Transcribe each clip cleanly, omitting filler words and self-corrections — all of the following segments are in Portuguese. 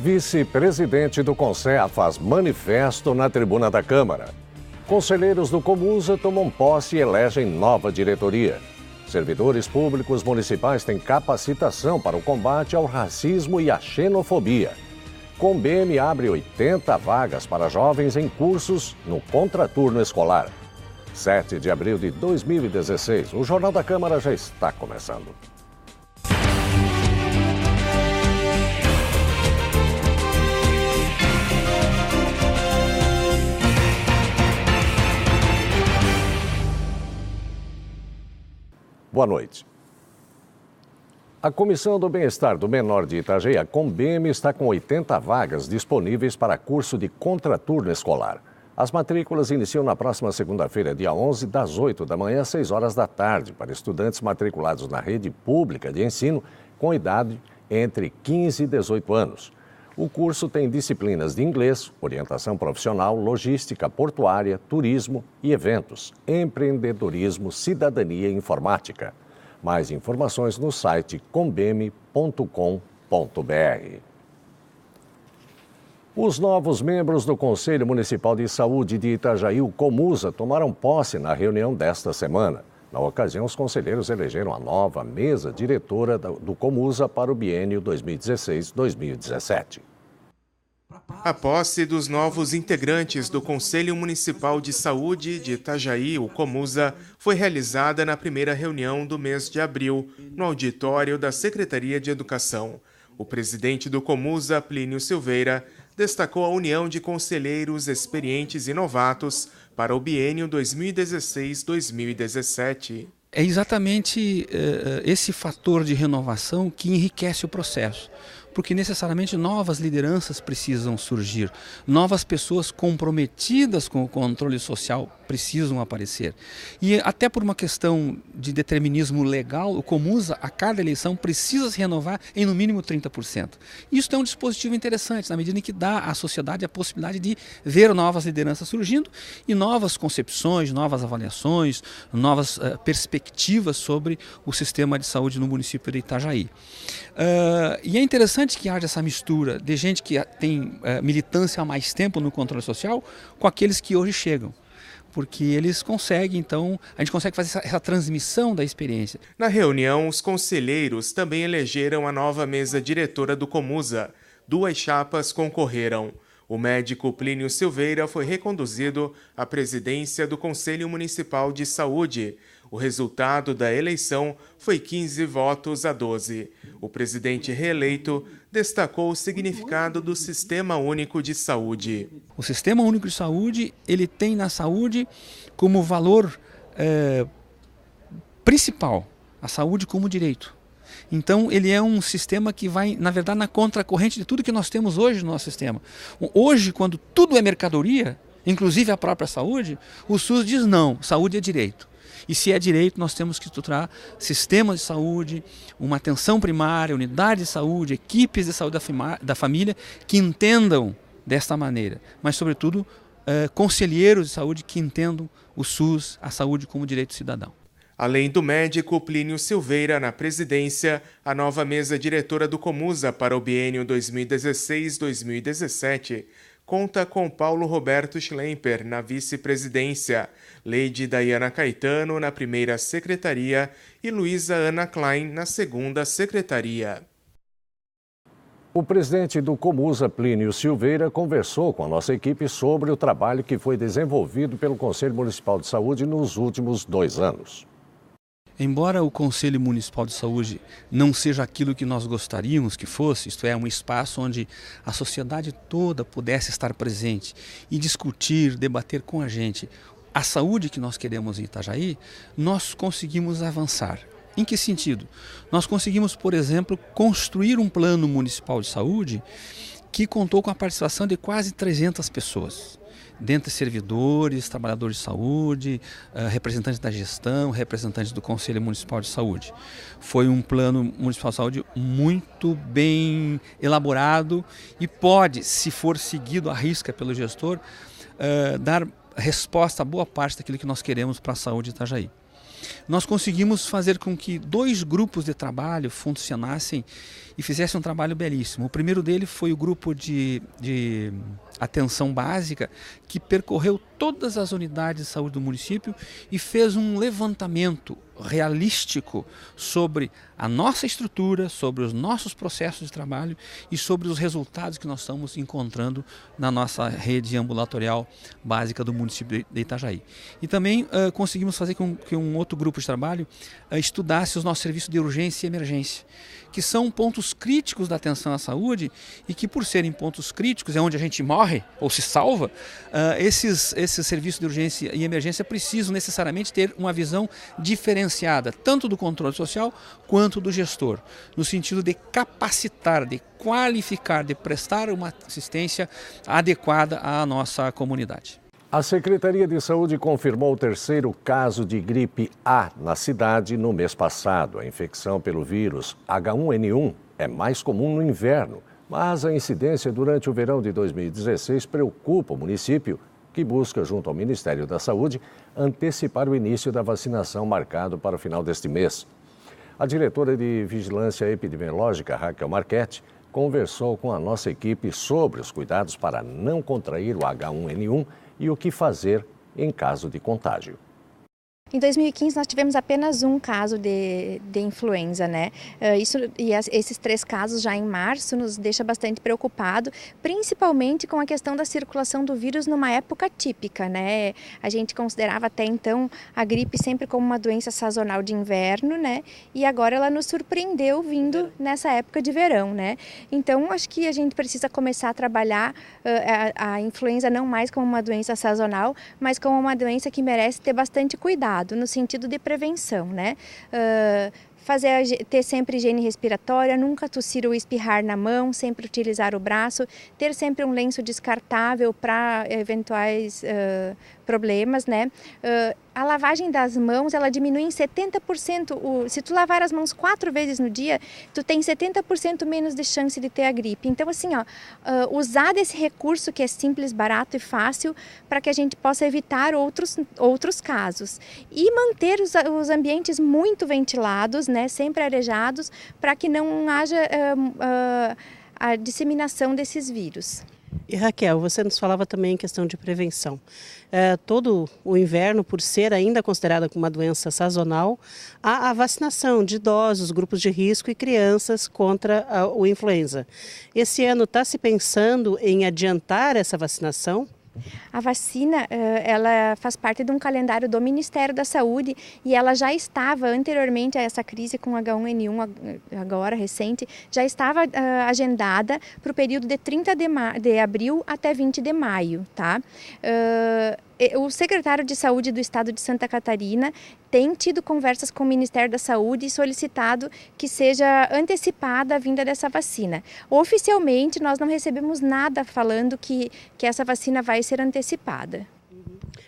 Vice-presidente do Conselho faz manifesto na tribuna da Câmara. Conselheiros do Comusa tomam posse e elegem nova diretoria. Servidores públicos municipais têm capacitação para o combate ao racismo e à xenofobia. Combem abre 80 vagas para jovens em cursos no contraturno escolar. 7 de abril de 2016, o Jornal da Câmara já está começando. Boa noite. A Comissão do Bem-Estar do Menor de Itajaí, a Combem, está com 80 vagas disponíveis para curso de contraturno escolar. As matrículas iniciam na próxima segunda-feira, dia 11, das 8 da manhã às 6 horas da tarde, para estudantes matriculados na rede pública de ensino com idade entre 15 e 18 anos. O curso tem disciplinas de inglês, orientação profissional, logística portuária, turismo e eventos, empreendedorismo, cidadania e informática. Mais informações no site combeme.com.br. Os novos membros do Conselho Municipal de Saúde de Itajaí, o Comusa, tomaram posse na reunião desta semana. Na ocasião, os conselheiros elegeram a nova mesa diretora do Comusa para o biênio 2016-2017. A posse dos novos integrantes do Conselho Municipal de Saúde de Itajaí, o Comusa, foi realizada na primeira reunião do mês de abril, no auditório da Secretaria de Educação. O presidente do Comusa, Plínio Silveira, destacou a união de conselheiros experientes e novatos para o biênio 2016-2017. É exatamente esse fator de renovação que enriquece o processo, porque necessariamente novas lideranças precisam surgir, novas pessoas comprometidas com o controle social precisam aparecer. E até por uma questão de determinismo legal, o Comusa, a cada eleição, precisa se renovar em no mínimo 30%. Isso é um dispositivo interessante, na medida em que dá à sociedade a possibilidade de ver novas lideranças surgindo e novas concepções, novas avaliações, novas perspectivas sobre o sistema de saúde no município de Itajaí. E é interessante que haja essa mistura de gente que tem militância há mais tempo no controle social com aqueles que hoje chegam. Porque eles conseguem, então, a gente consegue fazer essa transmissão da experiência. Na reunião, os conselheiros também elegeram a nova mesa diretora do Comusa. 2 chapas concorreram. O médico Plínio Silveira foi reconduzido à presidência do Conselho Municipal de Saúde. O resultado da eleição foi 15 votos a 12. O presidente reeleito destacou o significado do Sistema Único de Saúde. O Sistema Único de Saúde, ele tem na saúde como valor principal, a saúde como direito. Então, ele é um sistema que vai, na verdade, na contracorrente de tudo que nós temos hoje no nosso sistema. Hoje, quando tudo é mercadoria, inclusive a própria saúde, o SUS diz não, saúde é direito. E se é direito, nós temos que estruturar sistemas de saúde, uma atenção primária, unidade de saúde, equipes de saúde da família que entendam desta maneira, mas, sobretudo, conselheiros de saúde que entendam o SUS, a saúde como direito cidadão. Além do médico Plínio Silveira na presidência, a nova mesa diretora do Comusa para o biênio 2016-2017 conta com Paulo Roberto Schlemper na vice-presidência, Leide Dayana Caetano na primeira secretaria e Luísa Ana Klein na segunda secretaria. O presidente do Comusa, Plínio Silveira, conversou com a nossa equipe sobre o trabalho que foi desenvolvido pelo Conselho Municipal de Saúde nos últimos 2 anos. Embora o Conselho Municipal de Saúde não seja aquilo que nós gostaríamos que fosse, isto é, um espaço onde a sociedade toda pudesse estar presente e discutir, debater com a gente a saúde que nós queremos em Itajaí, nós conseguimos avançar. Em que sentido? Nós conseguimos, por exemplo, construir um plano municipal de saúde que contou com a participação de quase 300 pessoas. Dentre servidores, trabalhadores de saúde, representantes da gestão, representantes do Conselho Municipal de Saúde. Foi um plano municipal de saúde muito bem elaborado e pode, se for seguido à risca pelo gestor, dar resposta a boa parte daquilo que nós queremos para a saúde de Itajaí. nós conseguimos fazer com que 2 grupos de trabalho funcionassem e fizessem um trabalho belíssimo. O primeiro dele foi o grupo de atenção básica, que percorreu todas as unidades de saúde do município e fez um levantamento realístico sobre a nossa estrutura, sobre os nossos processos de trabalho e sobre os resultados que nós estamos encontrando na nossa rede ambulatorial básica do município de Itajaí. E também conseguimos fazer com que um outro grupo de trabalho estudasse os nossos serviços de urgência e emergência, que são pontos críticos da atenção à saúde e que, por serem pontos críticos, é onde a gente morre ou se salva, esses serviços de urgência e emergência precisam necessariamente ter uma visão diferenciada, tanto do controle social quanto do gestor, no sentido de capacitar, de qualificar, de prestar uma assistência adequada à nossa comunidade. A Secretaria de Saúde confirmou o 3º caso de gripe A na cidade no mês passado. A infecção pelo vírus H1N1 é mais comum no inverno, mas a incidência durante o verão de 2016 preocupa o município, que busca, junto ao Ministério da Saúde, antecipar o início da vacinação marcado para o final deste mês. A diretora de Vigilância Epidemiológica, Raquel Marchetti, conversou com a nossa equipe sobre os cuidados para não contrair o H1N1 e o que fazer em caso de contágio. Em 2015 nós tivemos apenas um caso de influenza, né? Esses 3 casos já em março nos deixa bastante preocupado, principalmente com a questão da circulação do vírus numa época típica, né? A gente considerava até então a gripe sempre como uma doença sazonal de inverno, né? E agora ela nos surpreendeu vindo nessa época de verão, né? Então acho que a gente precisa começar a trabalhar a influenza não mais como uma doença sazonal, mas como uma doença que merece ter bastante cuidado, no sentido de prevenção, né? Ter sempre higiene respiratória, nunca tossir ou espirrar na mão, sempre utilizar o braço, ter sempre um lenço descartável para eventuais problemas, né? A lavagem das mãos, ela diminui em 70%. Se tu lavar as mãos 4 vezes no dia, tu tem 70% menos de chance de ter a gripe. Então, assim, usar desse recurso que é simples, barato e fácil para que a gente possa evitar outros casos. E manter os ambientes muito ventilados, né, sempre arejados, para que não haja a disseminação desses vírus. E Raquel, você nos falava também em questão de prevenção. Todo o inverno, por ser ainda considerada como uma doença sazonal, há a vacinação de idosos, grupos de risco e crianças contra o influenza. Esse ano está se pensando em adiantar essa vacinação? A vacina, ela faz parte de um calendário do Ministério da Saúde e ela já estava, anteriormente a essa crise com H1N1, agora recente, já estava agendada para o período de 30 de abril até 20 de maio, tá? O secretário de Saúde do Estado de Santa Catarina tem tido conversas com o Ministério da Saúde e solicitado que seja antecipada a vinda dessa vacina. Oficialmente, nós não recebemos nada falando que essa vacina vai ser antecipada.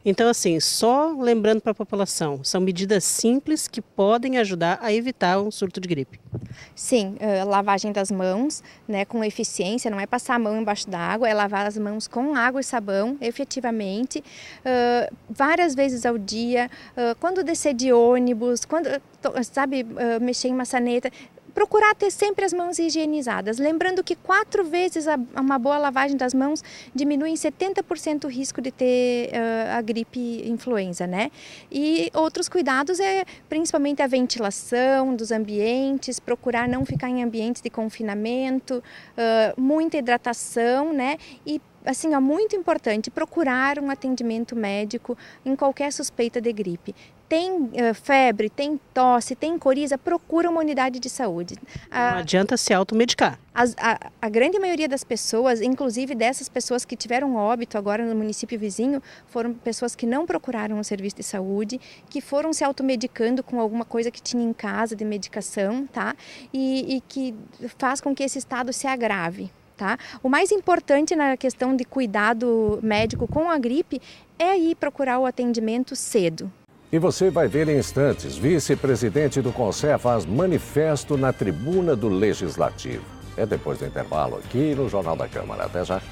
Então, assim, só lembrando para a população, são medidas simples que podem ajudar a evitar um surto de gripe. Sim, lavagem das mãos, né, com eficiência, não é passar a mão embaixo d'água, é lavar as mãos com água e sabão, efetivamente, várias vezes ao dia, quando descer de ônibus, quando, mexer em maçaneta, procurar ter sempre as mãos higienizadas. Lembrando que 4 vezes uma boa lavagem das mãos diminui em 70% o risco de ter a gripe influenza, né? E outros cuidados principalmente a ventilação dos ambientes, procurar não ficar em ambientes de confinamento, muita hidratação, né? E assim, muito importante, procurar um atendimento médico em qualquer suspeita de gripe. Tem febre, tem tosse, tem coriza, procura uma unidade de saúde. Não adianta se automedicar. A grande maioria das pessoas, inclusive dessas pessoas que tiveram óbito agora no município vizinho, foram pessoas que não procuraram o serviço de saúde, que foram se automedicando com alguma coisa que tinha em casa de medicação, tá? E que faz com que esse estado se agrave. Tá? O mais importante na questão de cuidado médico com a gripe é ir procurar o atendimento cedo. E você vai ver em instantes, vice-presidente do Conselho faz manifesto na tribuna do Legislativo. É depois do intervalo aqui no Jornal da Câmara. Até já.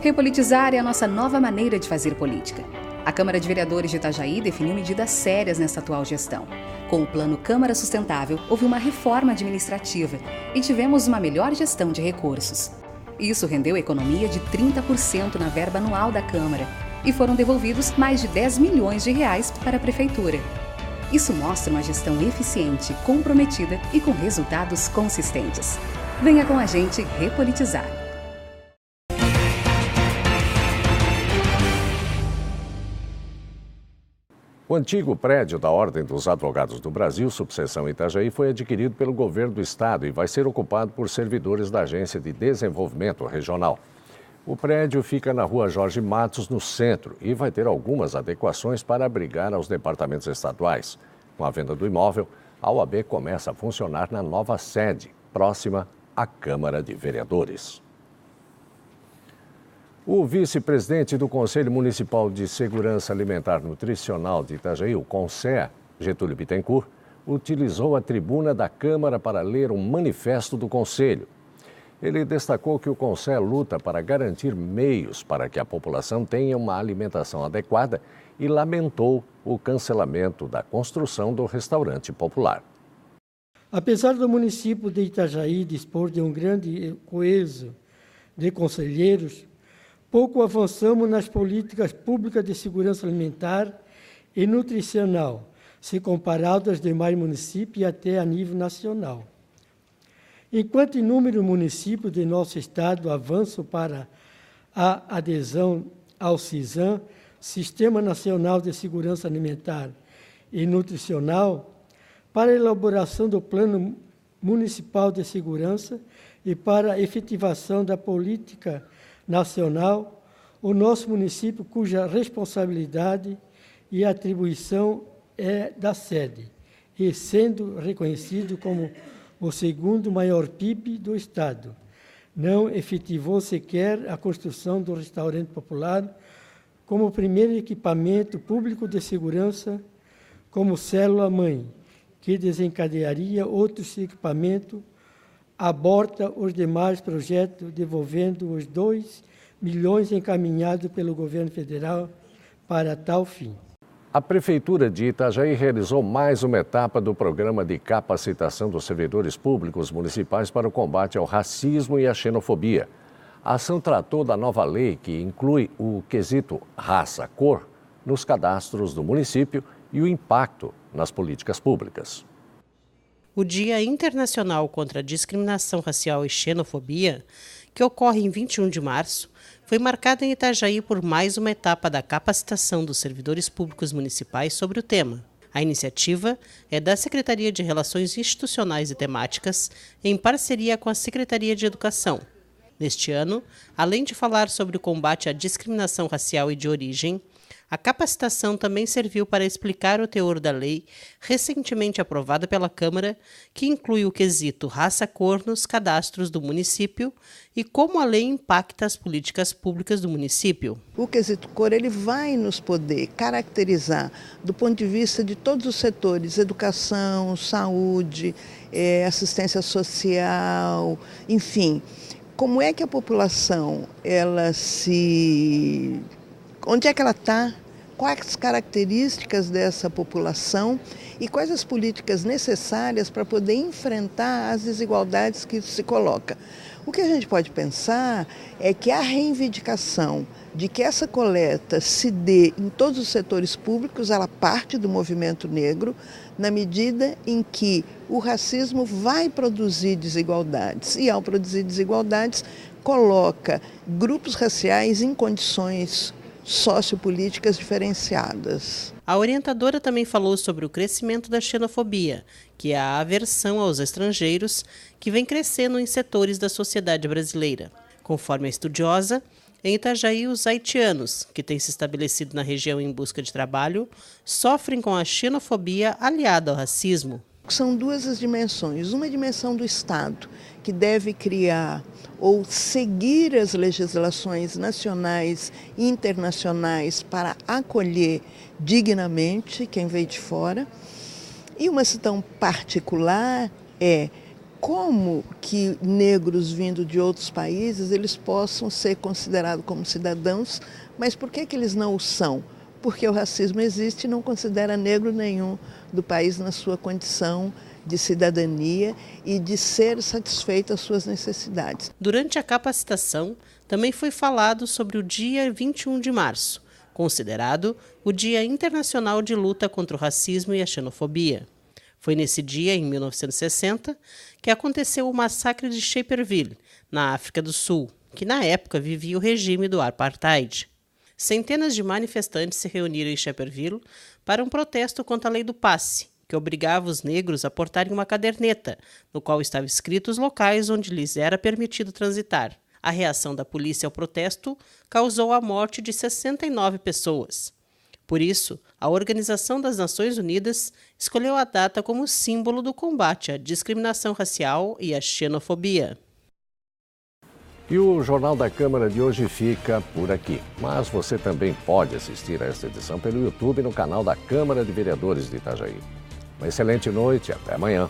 Repolitizar é a nossa nova maneira de fazer política. A Câmara de Vereadores de Itajaí definiu medidas sérias nessa atual gestão. Com o Plano Câmara Sustentável, houve uma reforma administrativa e tivemos uma melhor gestão de recursos. Isso rendeu economia de 30% na verba anual da Câmara e foram devolvidos mais de 10 milhões de reais para a Prefeitura. Isso mostra uma gestão eficiente, comprometida e com resultados consistentes. Venha com a gente repolitizar. O antigo prédio da Ordem dos Advogados do Brasil, subseção Itajaí, foi adquirido pelo governo do estado e vai ser ocupado por servidores da Agência de Desenvolvimento Regional. O prédio fica na Rua Jorge Matos, no centro, e vai ter algumas adequações para abrigar aos departamentos estaduais. Com a venda do imóvel, a OAB começa a funcionar na nova sede, próxima à Câmara de Vereadores. O vice-presidente do Conselho Municipal de Segurança Alimentar Nutricional de Itajaí, o CONSEA, Getúlio Bittencourt, utilizou a tribuna da Câmara para ler um manifesto do Conselho. Ele destacou que o CONSEA luta para garantir meios para que a população tenha uma alimentação adequada e lamentou o cancelamento da construção do restaurante popular. Apesar do município de Itajaí dispor de um grande coeso de conselheiros, pouco avançamos nas políticas públicas de segurança alimentar e nutricional, se comparado aos demais municípios e até a nível nacional. Enquanto inúmeros municípios de nosso estado avançam para a adesão ao SISAM, Sistema Nacional de Segurança Alimentar e Nutricional, para a elaboração do Plano Municipal de Segurança e para a efetivação da política nacional, o nosso município, cuja responsabilidade e atribuição é da sede, e sendo reconhecido como o segundo maior PIB do estado, não efetivou sequer a construção do restaurante popular como primeiro equipamento público de segurança, como célula-mãe, que desencadearia outros equipamentos, aborta os demais projetos, devolvendo os 2 milhões encaminhados pelo governo federal para tal fim. A Prefeitura de Itajaí realizou mais uma etapa do programa de capacitação dos servidores públicos municipais para o combate ao racismo e à xenofobia. A ação tratou da nova lei que inclui o quesito raça-cor nos cadastros do município e o impacto nas políticas públicas. O Dia Internacional contra a Discriminação Racial e Xenofobia, que ocorre em 21 de março, foi marcado em Itajaí por mais uma etapa da capacitação dos servidores públicos municipais sobre o tema. A iniciativa é da Secretaria de Relações Institucionais e Temáticas, em parceria com a Secretaria de Educação. Neste ano, além de falar sobre o combate à discriminação racial e de origem, a capacitação também serviu para explicar o teor da lei recentemente aprovada pela Câmara, que inclui o quesito raça-cor nos cadastros do município e como a lei impacta as políticas públicas do município. O quesito cor ele vai nos poder caracterizar do ponto de vista de todos os setores, educação, saúde, assistência social, enfim, como é que a população, onde é que ela está, quais as características dessa população e quais as políticas necessárias para poder enfrentar as desigualdades que se coloca. O que a gente pode pensar é que a reivindicação de que essa coleta se dê em todos os setores públicos, ela parte do movimento negro, na medida em que o racismo vai produzir desigualdades e, ao produzir desigualdades, coloca grupos raciais em condições sociopolíticas diferenciadas. A orientadora também falou sobre o crescimento da xenofobia, que é a aversão aos estrangeiros, que vem crescendo em setores da sociedade brasileira. Conforme a estudiosa, em Itajaí, os haitianos, que têm se estabelecido na região em busca de trabalho, sofrem com a xenofobia aliada ao racismo. São duas as dimensões. Uma dimensão do Estado, que deve criar ou seguir as legislações nacionais e internacionais para acolher dignamente quem veio de fora. E uma questão particular é como que negros vindo de outros países eles possam ser considerados como cidadãos, mas por que eles não o são? porque o racismo existe e não considera negro nenhum do país na sua condição de cidadania e de ser satisfeito as suas necessidades. Durante a capacitação, também foi falado sobre o dia 21 de março, considerado o Dia Internacional de Luta contra o Racismo e a Xenofobia. Foi nesse dia, em 1960, que aconteceu o massacre de Shaperville, na África do Sul, que na época vivia o regime do apartheid. Centenas de manifestantes se reuniram em Shaperville para um protesto contra a lei do passe, que obrigava os negros a portarem uma caderneta, no qual estavam escritos os locais onde lhes era permitido transitar. A reação da polícia ao protesto causou a morte de 69 pessoas. Por isso, a Organização das Nações Unidas escolheu a data como símbolo do combate à discriminação racial e à xenofobia. E o Jornal da Câmara de hoje fica por aqui. Mas você também pode assistir a esta edição pelo YouTube no canal da Câmara de Vereadores de Itajaí. Uma excelente noite e até amanhã.